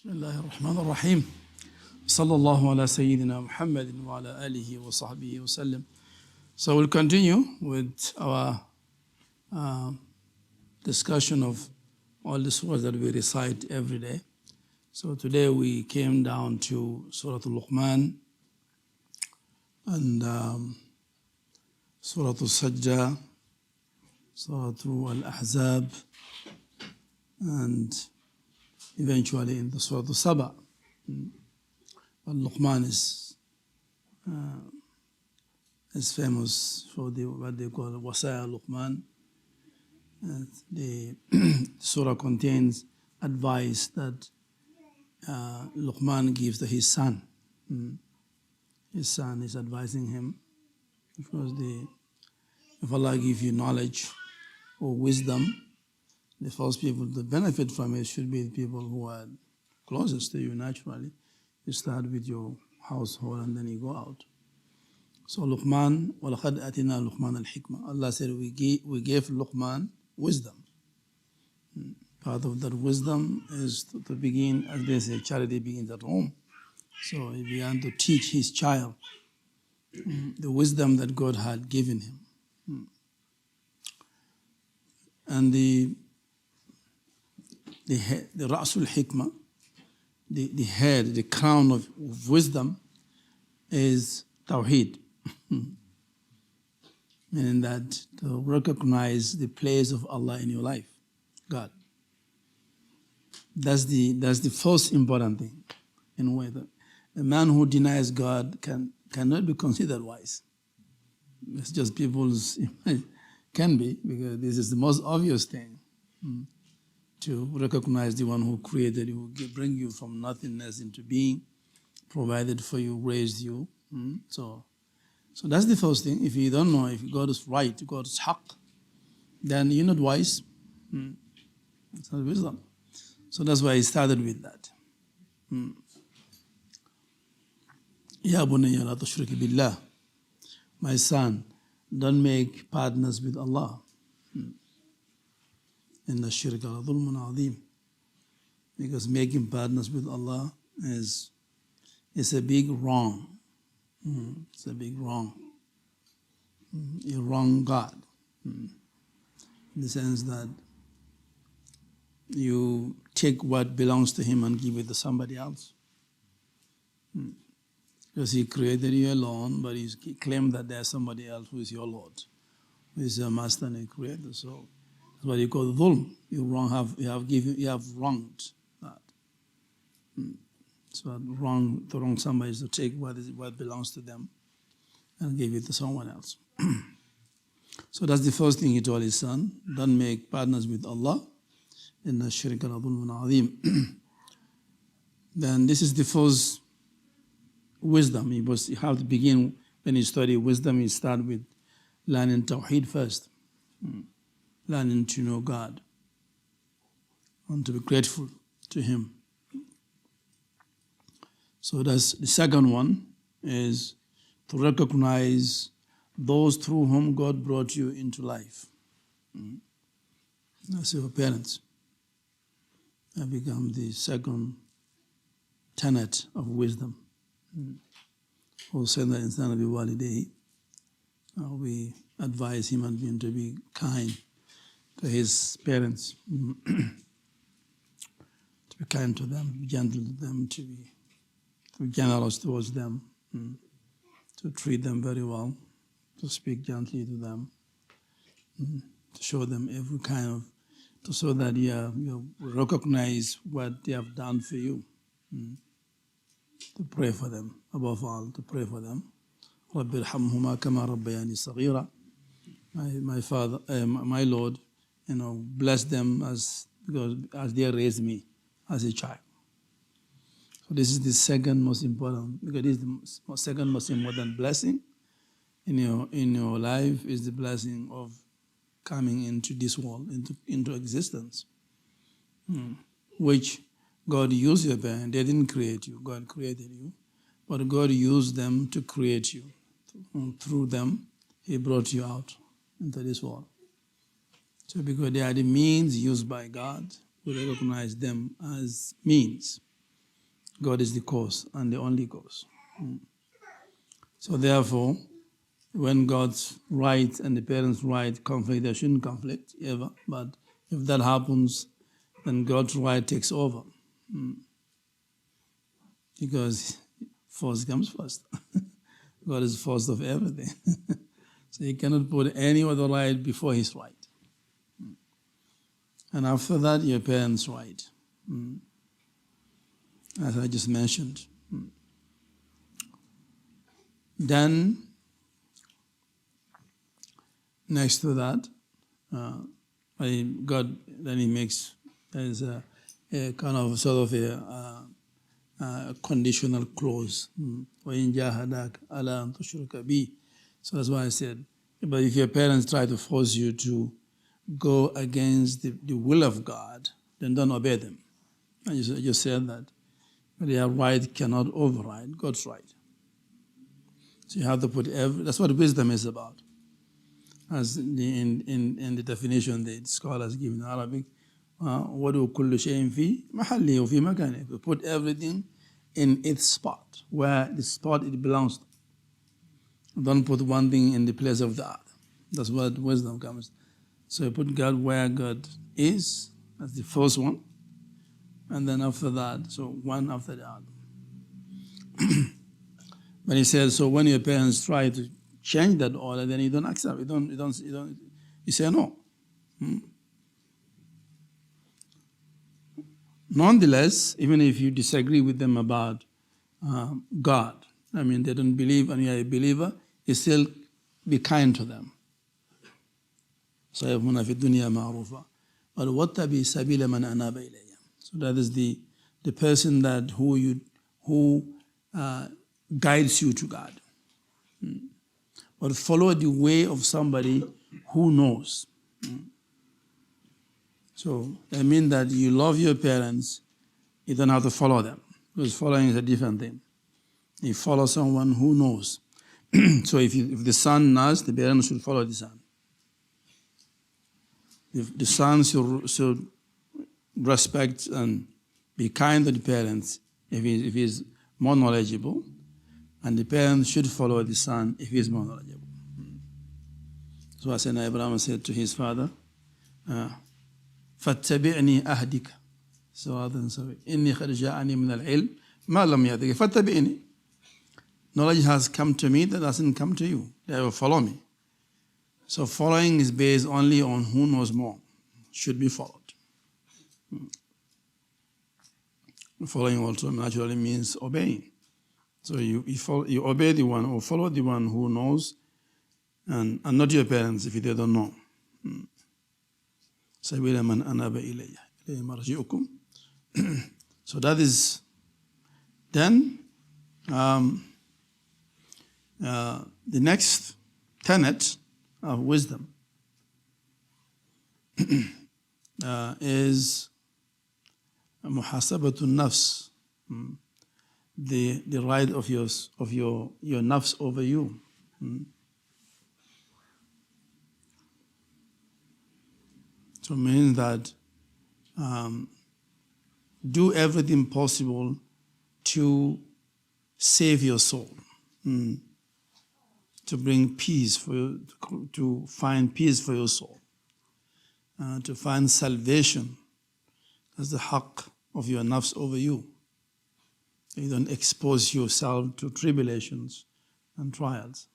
بسم الله الرحمن الرحيم صلى الله على سيدنا محمد وعلى آله وصحبه وسلم. So we'll continue with our discussion of all the surahs that we recite every day. So today we came down to Surah Luqman and Surah Al-Sajda, Surah Al-Ahzab, and eventually in the Surah Al-Saba. But Luqman is famous for what they call Wasaya Luqman. The surah contains advice that Luqman gives to his son. His son is advising him because if Allah gives you knowledge or wisdom, the first people to benefit from it should be the people who are closest to you naturally. You start with your household and then you go out. So Luqman, وَلَقَدْ أَتِنَا لُقْمَانَ الْحِكْمَةِ. Allah said we gave Luqman wisdom. Part of that wisdom is to begin, as they say, charity begins at home. So he began to teach his child the wisdom that God had given him. And the Ra'sul Hikmah, the head, the crown of wisdom is Tawheed. Meaning that to recognize the place of Allah in your life, God. That's the first important thing. In a way, that a man who denies God cannot be considered wise. It's just people's can be, because this is the most obvious thing. To recognize the one who created you, who bring you from nothingness into being, provided for you, raised you. So that's the first thing. If you don't know if God is right, God is haq, then you're not wise. It's not wisdom. So that's why he started with that. Ya bunayya la tushrik billah. My son, don't make partners with Allah. Inna shirka la dhulmun azim. Because making partners with Allah is a big wrong. It's a big wrong. You wrong God. In the sense that you take what belongs to Him and give it to somebody else. Because He created you alone, but He claimed that there's somebody else who is your Lord, who is your master and creator. So that's what you call dhulm. You have wronged that. So to wrong somebody is to take what belongs to them and give it to someone else. So that's the first thing he told his son. Don't make partners with Allah. Inna shirka la dhulmun azim. Then this is the first wisdom. You have to begin, when you study wisdom, you start with learning Tawheed first. Learning to know God and to be grateful to Him. So that's the second one, is to recognize those through whom God brought you into life. That's your parents. That become the second tenet of wisdom. Also, we advise human being to be kind to his parents, to be kind to them, be gentle to them, to be generous towards them, to treat them very well, to speak gently to them, to show them every kind of, so that you recognize what they have done for you, to pray for them, above all, to pray for them. رَبِّ ارْحَمْهُمَا كَمَا رَبَّيَانِي صَغِيرًا. My Father, my Lord, bless them as they raised me as a child. So this is the second most important, because this is the second most important blessing in your life, is the blessing of coming into this world, into existence, which God used your parents. They didn't create you. God created you, but God used them to create you. Through them, He brought you out into this world. So because they are the means used by God, we recognize them as means. God is the cause and the only cause. So therefore, when God's right and the parents' right conflict, they shouldn't conflict ever. But if that happens, then God's right takes over. Because first comes first. God is first of everything. So you cannot put any other right before his right. And after that, your parents' right. As I just mentioned. Then, next to that, God, then he makes, there's a kind of sort of a conditional clause. وَإِنْ جَاهَدَاكَ عَلَىٰ أَنْ تُشْرِكَ بِي. So that's why I said, but if your parents try to force you to go against the will of God, then don't obey them. I just said that. But their right cannot override God's right. So you have to put that's what wisdom is about. As in the definition the scholars give in Arabic, وَدُوا كُلُّ شَيْءٍ فِي مَحَلِّهِ وَفِي مَكَانِهِ. You put everything in its spot, where the spot it belongs to. Don't put one thing in the place of the other. That's what wisdom comes. So you put God where God is, that's the first one. And then after that, so one after the other. But he says, so when your parents try to change that order, then you don't accept. You say no. Nonetheless, even if you disagree with them about God, I mean, they don't believe and you are a believer, you still be kind to them. سَيَفْمُنَ فِي الدُّنْيَا مَعْرُوفًا but وَاتَّبِي سَبِيلَ مَنْ أَنَابَ إِلَيَّ. So that is the person that who guides you to God. But follow the way of somebody who knows. So that means that you love your parents, you don't have to follow them, because following is a different thing. You follow someone who knows. So if the son knows, the parents should follow the son. If the son should respect and be kind to the parents if he is more knowledgeable, and the parents should follow the son if he is more knowledgeable. So as Abraham said to his father, فَاتَّبِعْنِي أَهْدِكَ صِرَاطًا سَوِيًّا إِنِّي قَدْ جَاءَنِي مِنَ الْعِلْمِ مَا لَمْ يَأْتِكَ فَاتَّبِعْنِي. Knowledge has come to me that doesn't come to you. They will follow me. So following is based only on who knows more. Should be followed. Following also naturally means obeying. So you obey the one or follow the one who knows, and not your parents if they don't know. سَبِيلَ مَنْ أَنَابَ إِلَيَّ إِلَيْهِ مَرْجِعُكُمْ. So that is then the next tenet of wisdom is muhasabatun nafs, the right of your nafs over you. So it means that do everything possible to save your soul, to bring peace for you, to find peace for your soul, to find salvation as the haqq of your nafs over you. You don't expose yourself to tribulations and trials.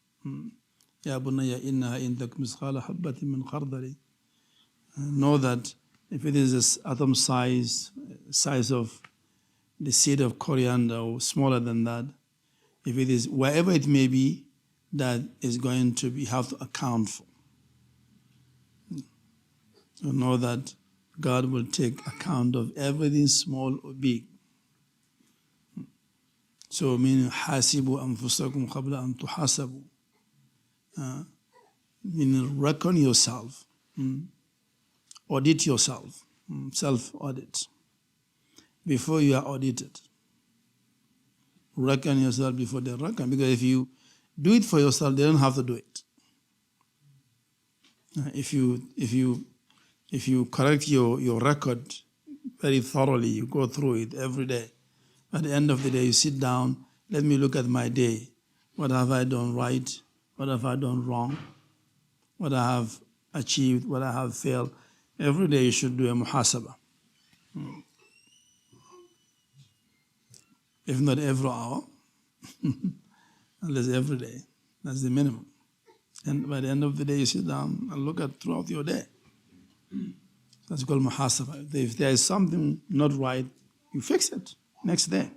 Ya bunayya innaha in tak misqala habbatin min khardali. Know that if it is this atom size of the seed of coriander or smaller than that, if it is wherever it may be, that is going to be have to account for. So know that God will take account of everything small or big. So meaning hasibu anfusakum qabla an tuhasabu. Meaning reckon yourself. Audit yourself. Self-audit. Before you are audited. Reckon yourself before they reckon. Because if you do it for yourself, they don't have to do it. If you correct your record very thoroughly, you go through it every day, At the end of the day, you sit down, let me look at my day. What have I done right? What have I done wrong? What I have achieved, what I have failed. Every day you should do a muhasabah. If not every hour, at least every day. That's the minimum. And by the end of the day, you sit down and look at throughout your day. That's called muhasabah. If there is something not right, you fix it next day.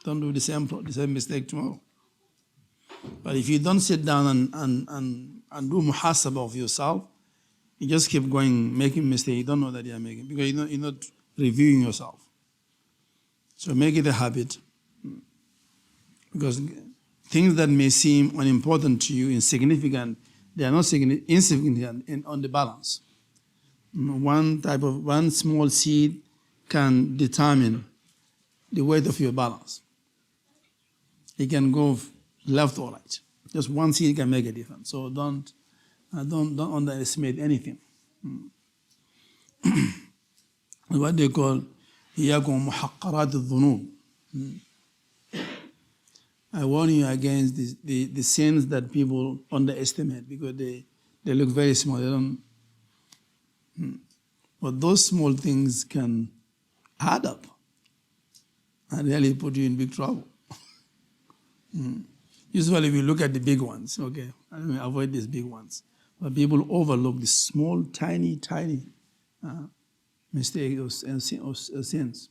Don't do the same mistake tomorrow. But if you don't sit down and do muhasabah of yourself, you just keep going, making mistakes. You don't know that you are making, because you're not reviewing yourself. So make it a habit. Because things that may seem unimportant to you, insignificant, they are not insignificant on the balance. One small seed can determine the weight of your balance. It can go left or right. Just one seed can make a difference. So don't underestimate anything. What they call إياكم محقرات الذنوب. I warn you against the sins that people underestimate because they look very small. They don't. But those small things can add up and really put you in big trouble. Usually we look at the big ones, okay? I mean, avoid these big ones. But people overlook the small, tiny mistakes or sins.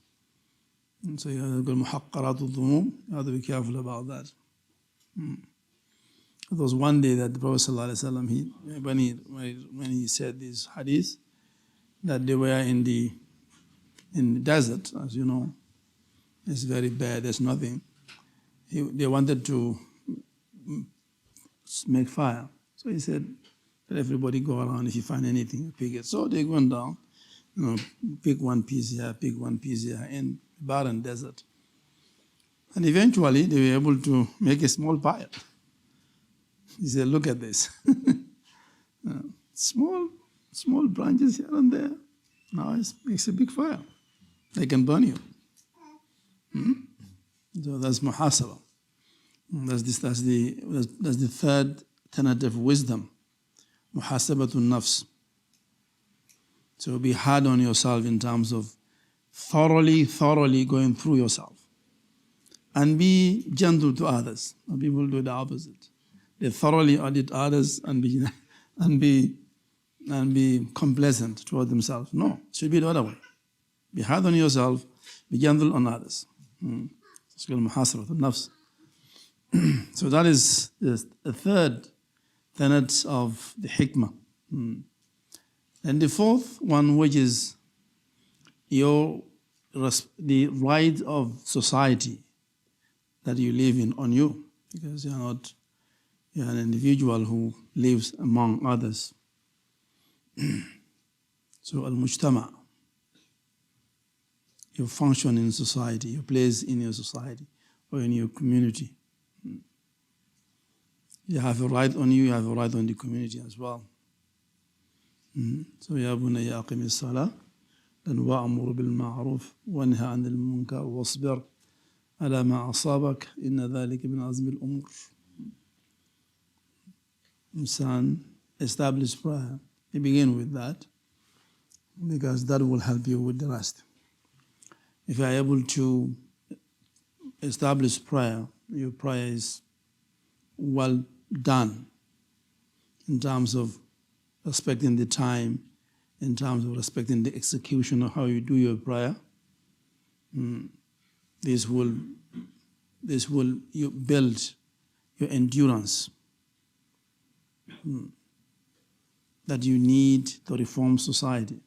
And so you have to go muhaqqarat al-dhunub. You have to be careful about that. It was one day that the Prophet ﷺ, when he said this hadith, that they were in the desert, as you know, it's very bad. There's nothing. They wanted to make fire, so he said, "Let everybody go around. If you find anything, pick it." So they went down, pick one piece here, pick one piece here, in barren desert, and eventually they were able to make a small fire. He said, "Look at this, small branches here and there. Now it makes a big fire. They can burn you." So that's muhasabah. That's the third tenet of wisdom, muhasabatun nafs. So be hard on yourself in terms of thoroughly going through yourself, and be gentle to others. Some people do the opposite. They thoroughly audit others and be complacent toward themselves. No, it should be the other way. Be hard on yourself, be gentle on others. It's called muhasabatun nafs. So that is the third tenet of the hikmah. And the fourth one, which is the right of society that you live in on you, because you're an individual who lives among others. So al-mujtama, your function in society, your place in your society or in your community. You have a right on you have a right on the community as well. So يا بني أقم الصلاة وأمر بالمعروف وانهى عن المنكر واصبر على ما أصابك إن ذلك من عزم الأمور. Son, establish prayer. You begin with that because that will help you with the rest. If you are able to establish prayer, your prayer is well done in terms of respecting the time, in terms of respecting the execution of how you do your prayer. This will you build your endurance that you need to reform society.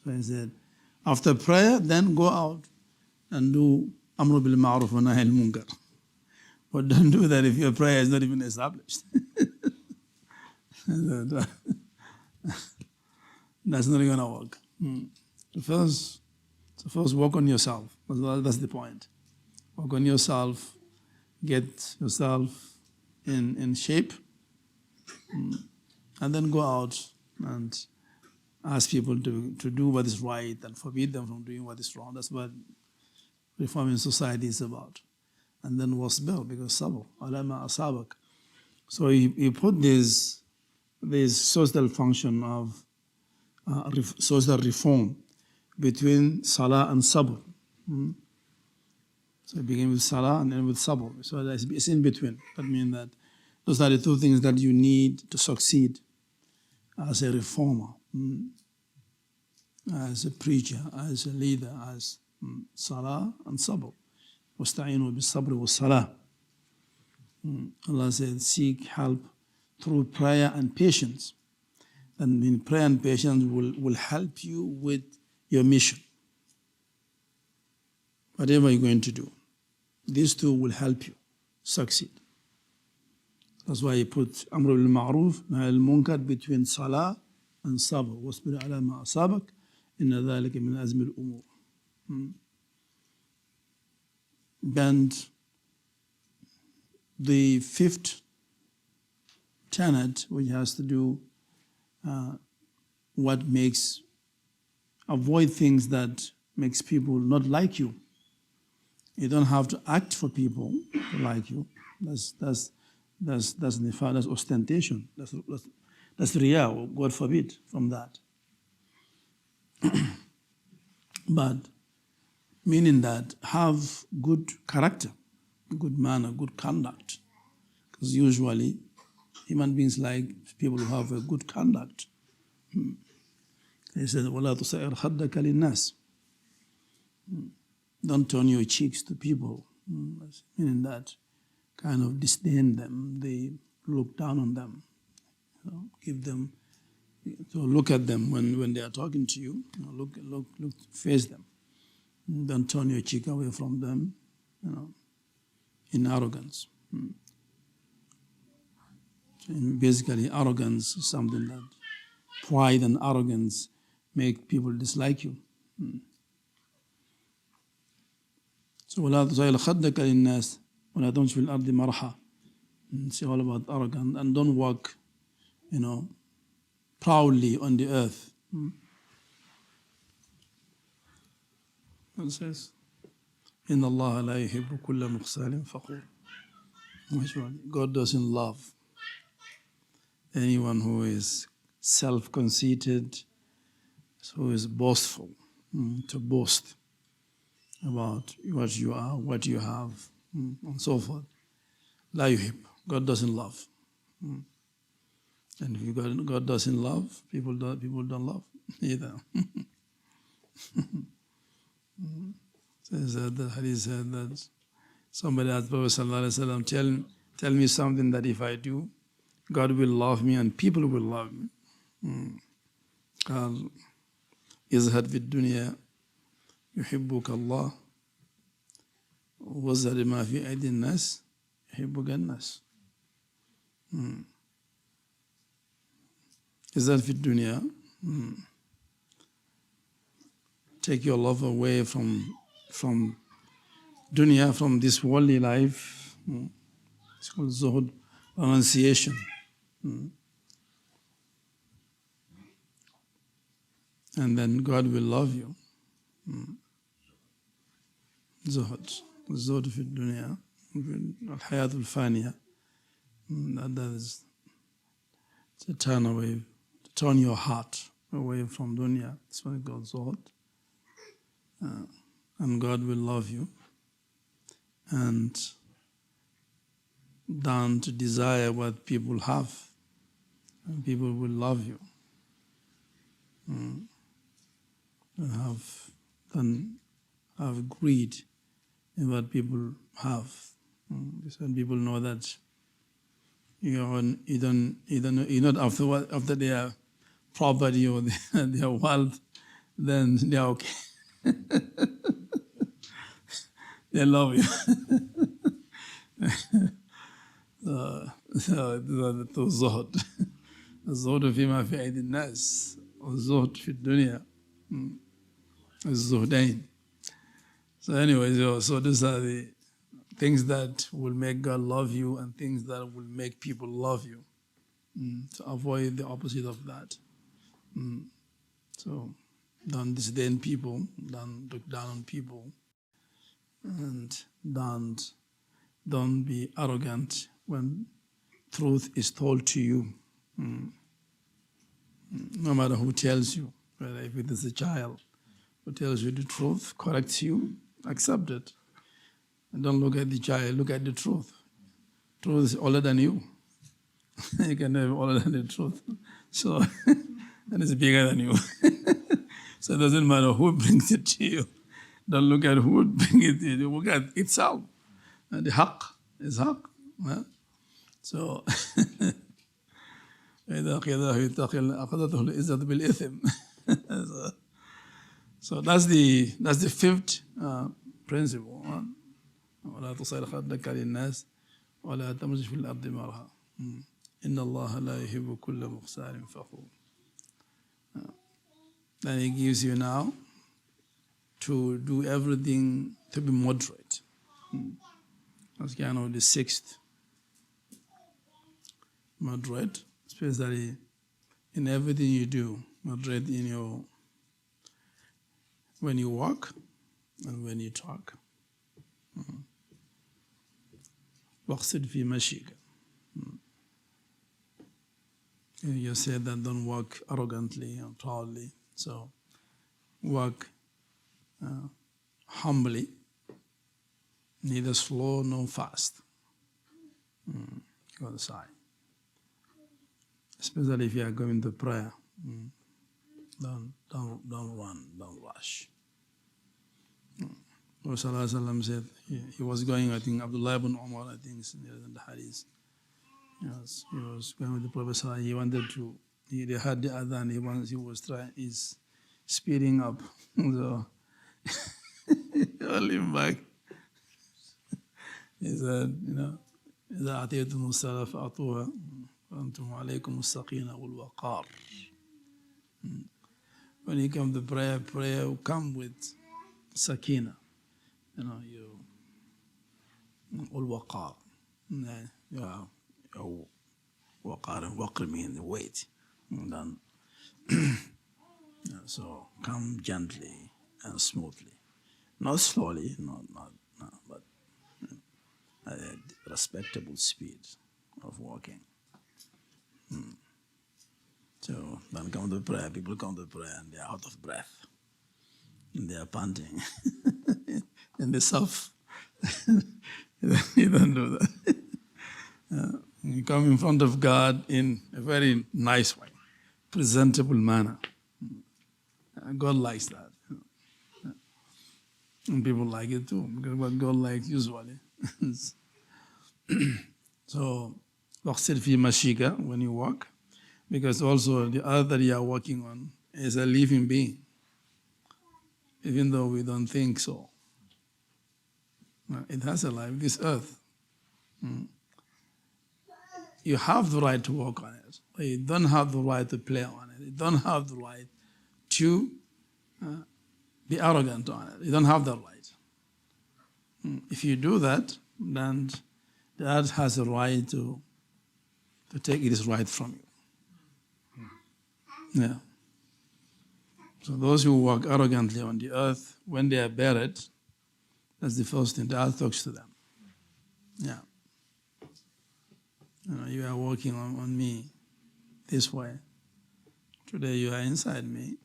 So I said, after prayer, then go out and do amru bil ma'ruf wa nahy al munkar. But don't do that if your prayer is not even established. That's not going to work. So first work on yourself. That's the point. Work on yourself. Get yourself in shape. And then go out and ask people to do what is right and forbid them from doing what is wrong. That's what reforming society is about. And then wasbir, because sabr, alama asabak. So he put this social function of social reform between salah and sabr. So it began with salah and then with sabr. So it's in between. That means that those are the two things that you need to succeed as a reformer, as a preacher, as a leader, as salah and sabr. وَاسْتَعِينُوا بِالصَّبْرِ وَالصَّلَاةِ. Allah said, seek help through prayer and patience. And in prayer and patience will help you with your mission. Whatever you're going to do, these two will help you succeed. That's why he put Amr bil Ma'ruf, Nahy al Munkar between Salah and Sabr. وَاصْبِرْ عَلَى مَا أَصَابَكَ إِنَّ ذَلِكَ مِنْ أَزْمِ الْأُمُورِ. And the fifth tenet, which has to do avoid things that makes people not like you. You don't have to act for people to like you. That's nifaq, that's ostentation. That's riyah, God forbid from that. But meaning that have good character, good manner, good conduct. Because usually human beings like people who have a good conduct. He said, وَلَا تُصَيِّرْ خَدَّكَ لِلنَّاسِ. Don't turn your cheeks to people. Meaning that kind of disdain them, they look down on them. Give them, so look at them when they are talking to you, look, face them. Don't turn your cheek away from them, in arrogance. So basically, arrogance is something that pride and arrogance make people dislike you. So وَلَا تُصَيِّرْ خَدَّكَ لِلنَّاسِ وَلَا تَمْشِ فِي الْأَرْضِ مَرْحًا. It's all about arrogance, and don't walk, proudly on the earth. It says, إِنَّ اللَّهَ لَا يُحِبُّ كُلَّ مُخْتَالٍ فَخُورٍ. God doesn't love anyone who is self-conceited, who is boastful, to boast about what you are, what you have, and so forth. La yuhib. God doesn't love. And if God doesn't love, people don't love either. The hadith said that somebody asked Prophet sallallahu alaihi wasallam, tell me something that if I do, God will love me and people will love me. قال اذهب في الدنيا يحبك الله وازهد ما في أيدي الناس يحبك الناس. اذهب في الدنيا. Take your love away from dunya, from this worldly life. It's called zuhud, renunciation. And then God will love you. Zuhud. Zuhud fi dunya. Al-hayat al-faniya. That is to turn away, to turn your heart away from dunya. That's why God zuhud. And God will love you. And down to desire what people have. And people will love you. And have greed in what people have. When people know that you're not after their property or their wealth, then they're okay. They love you. الزهد الزهد فيما في أيدي الناس والزهد في الدنيا الزهدين. So anyway, so these are the things that will make God love you and things that will make people love you. To avoid the opposite of that. So don't disdain people, don't look down on people. and don't be arrogant when truth is told to you. No matter who tells you, whether if it is a child who tells you the truth, corrects you, accept it. And don't look at the child, look at the truth. Truth is older than you. You can have older than the truth. So, and it's bigger than you. So it doesn't matter who brings it to you. Don't look at who would bring it to you. Look at itself. And the haqq is haqq. Huh? So, so that's the fifth principle. ولا تصير خدك للناس ولا تمشي في الأرض مرها إن الله لا يحب كل مختال فخور. Then he gives you now to do everything to be moderate. That's kind of the sixth. Moderate, especially in everything you do. Moderate in when you walk and when you talk. واقصد في مشيك. You said that don't walk arrogantly and proudly. So walk humbly, neither slow nor fast. Go on the side. Especially if you are going to prayer. Don't run, don't rush. Prophet ﷺ said he was going, I think Abdullah ibn Umar, I think is in the hadith. Yes, he was going with the Prophet ﷺ. He wanted to, he had the adhan, he's speeding up. So he held him back. He said, إذا أعطيتم الصلاة فأعطوها وأنتم عليكم السكينة والوقار. When you come to prayer will come with sakina. You والوقار. Waqar means weight. And then, so come gently and smoothly. Not slowly, but at a respectable speed of walking. So then come to prayer, people come to prayer and they're out of breath. And they're panting. And they suffer. You don't do that. You come in front of God in a very nice way, presentable manner. God likes that. And people like it too, because what God likes usually. So, waqsid fi mashika, when you walk, because also the earth that you are walking on is a living being, even though we don't think so. It has a life, this earth. You have the right to walk on it, but you don't have the right to play on it. You don't have the right to be arrogant on it. You don't have that right. If you do that, then the earth has a right to take its right from you. Yeah. So those who walk arrogantly on the earth, when they are buried, that's the first thing. The earth talks to them. Yeah. You are walking on me this way. Today you are inside me.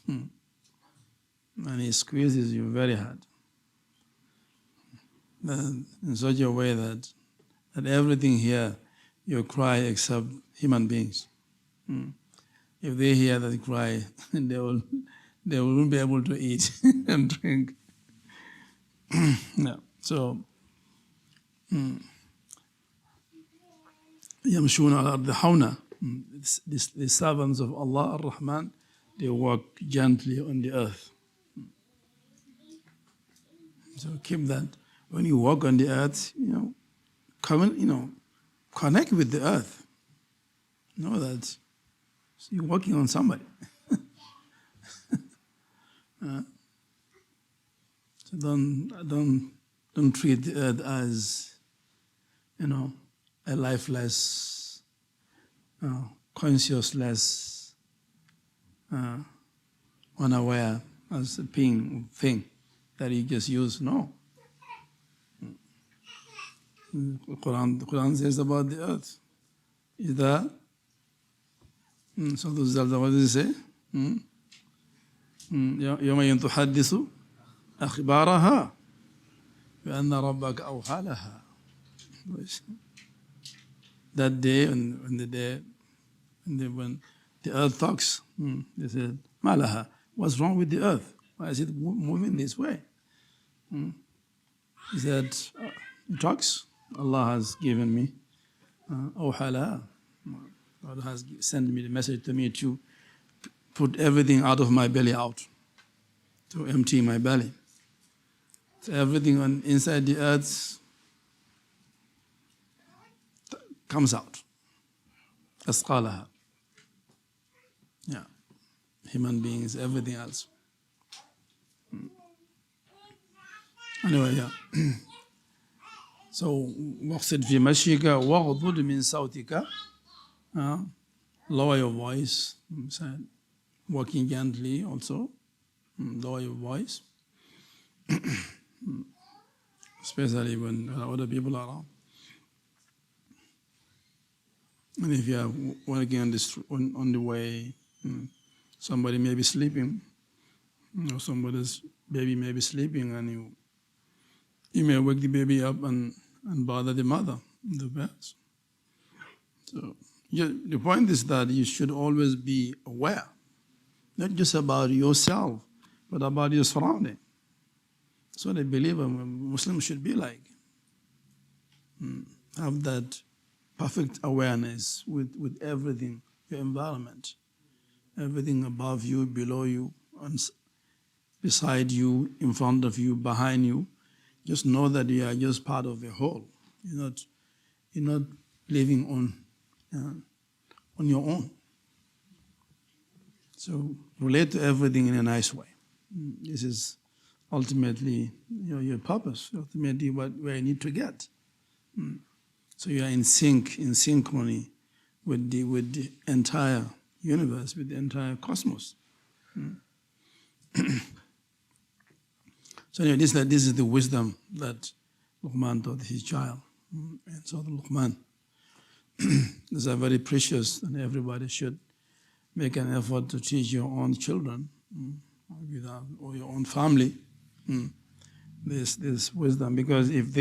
And he squeezes you very hard. In such a way that everything here, you cry except human beings. If they hear that cry, they won't be able to eat and drink. No. So, يمشون على الأرض حونا. The servants of Allah Ar-Rahman, they walk gently on the earth. So keep that. When you walk on the earth, connect with the earth. Know that you're walking on somebody. So don't treat the earth as, a lifeless, consciousless, unaware as a thing that you just use. No. The Quran says about the earth. إذا Surah Al-Zalzal, what does it say? يوم تحدث أخبارها بأن ربك أوحى لها. That day, when the earth talks, they said, "Malaha, what's wrong with the earth? Why is it moving this way?" He said, "It talks. Allah has given me أوحى لها. God has sent me the message to me to put everything out of my belly out, to empty my belly. So everything inside the earth comes out. أثقالها. Yeah. Human beings, everything else. Anyway, yeah. So, واقصد في مشيك واغضض من صوتك. Lower your voice. Walking gently also. Lower your voice. Especially when other people are around. And if you are walking on the way, somebody may be sleeping, or somebody's baby may be sleeping, and you may wake the baby up and bother the mother, the parents. So the point is that you should always be aware, not just about yourself, but about your surrounding. That's what I believe a Muslim should be like. Have that perfect awareness with everything, your environment, everything above you, below you, beside you, in front of you, behind you. Just know that you are just part of a whole. You're not living on your own. So relate to everything in a nice way. This is ultimately your purpose, ultimately where you need to get. So you are in synchrony with the entire universe, with the entire cosmos. So anyway, this is the wisdom that Luqman taught his child. And so the Luqman, these are very precious, and everybody should make an effort to teach your own children or your own family this wisdom, because if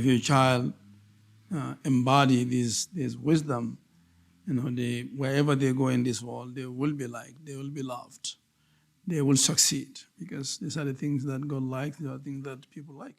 your child embody this wisdom, wherever they go in this world, they will be liked, they will be loved, they will succeed, because these are the things that God likes, these are the things that people like.